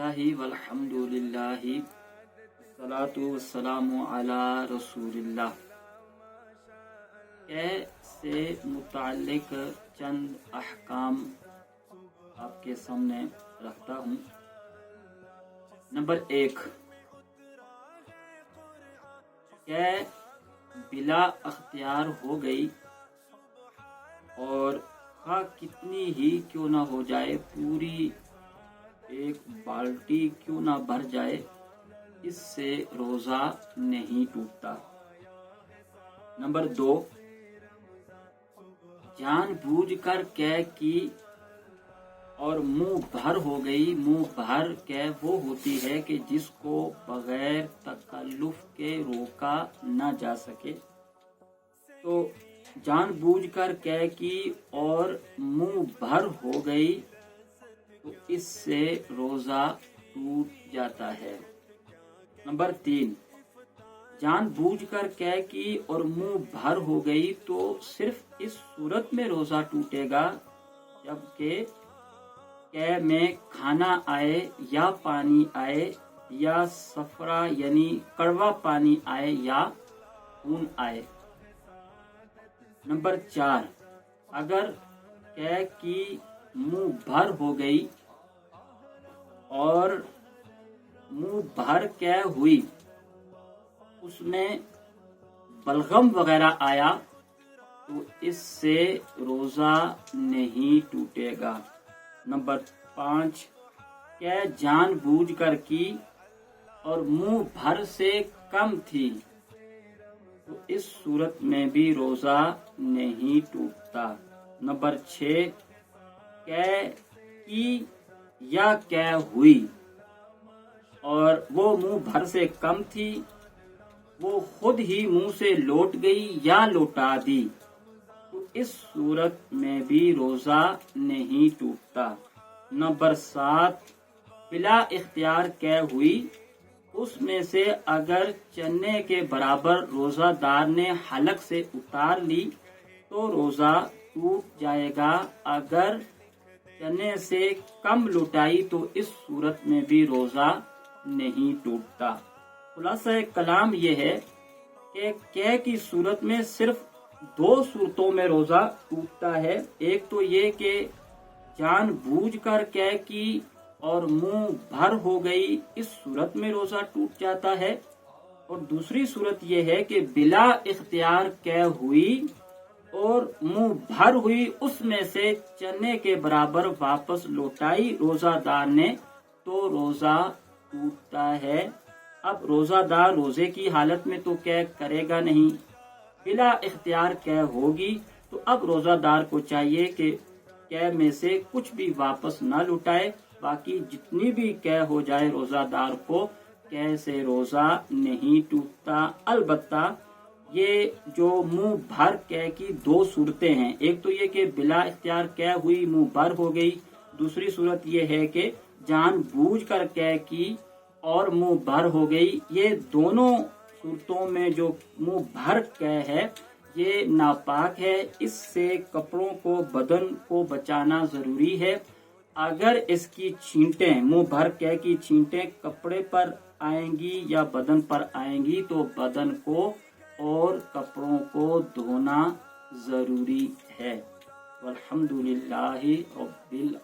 बिस्मिल्लाहि वल्हम्दुलिल्लाहि सलातु वस्सलामु अला रसूलिल्लाह से मुताल्लिक चंद अहकाम आपके सामने रखता हूँ। नंबर 1, बिला अख्तियार हो गई और कितनी ही क्यों ना हो जाए, पूरी एक बाल्टी क्यों ना भर जाए, इससे रोजा नहीं टूटता। नंबर 2, जानबूझकर कै की और मुंह भर हो गई। मुंह भर कै वो होती है कि जिसको बगैर तकल्लुफ के रोका न जा सके। तो जानबूझकर कै की और मुंह भर हो गई तो इससे रोजा टूट जाता है। नंबर 3, जानबूझकर कै की और मुंह भर हो गई तो सिर्फ इस सूरत में रोजा टूटेगा जबकि कै में खाना आए या पानी आए या सफरा यानी कड़वा पानी आए या खून आए। नंबर 4, अगर कै की मुंह भर हो गई और मुंह भर कै हुई, उसमें बलगम वगैरह आया तो इससे रोजा नहीं टूटेगा। नंबर 5, कै जानबूझकर की और मुंह भर से कम थी तो इस सूरत में भी रोजा नहीं टूटता। नंबर 6, कै की या कै हुई और वो मुंह भर से कम थी, वो खुद ही मुंह से लौट गई या लौटा दी तो इस सूरत में भी रोजा नहीं टूटता। नंबर 7, बिला इख्तियार कै हुई, उसमें से अगर चने के बराबर रोजादार ने हलक से उतार ली तो रोजा टूट जाएगा। अगर चने से कम लुटाई तो इस सूरत में भी रोजा नहीं टूटता। खुलासा कलाम यह है कि कै की सूरत में सिर्फ 2 सूरतों में रोजा टूटता है। एक तो ये कि जानबूझकर कै की और मुंह भर हो गई, इस सूरत में रोजा टूट जाता है। और दूसरी सूरत यह है कि बिला इख्तियार कै हुई और मुंह भर हुई, उसमें से चने के बराबर वापस लौटाई रोजादार ने तो रोजा टूटता है। अब रोजादार रोजे की हालत में तो कै करेगा नहीं, बिला इख्तियार कै होगी तो अब रोजादार को चाहिए कि कै में से कुछ भी वापस न लुटाए, बाकी जितनी भी कै हो जाए रोजादार को कै से रोजा नहीं टूटता। अलबत्ता ये जो मुंह भर कै की 2 सूरतें हैं, एक तो ये कि बिला इख्तियार कै हुई मुंह भर हो गई, दूसरी सूरत ये है कि जानबूझकर कै की और मुंह भर हो गई। ये दोनों सूरतों में जो मुंह भर कै है ये नापाक है, इससे कपड़ों को बदन को बचाना जरूरी है। अगर इसकी छींटें, मुंह भर कै की छींटें कपड़े पर आएंगी या बदन पर आएंगी तो बदन को और कपड़ों को धोना जरूरी है। वल्हम्दुलिल्लाहि रब्बिल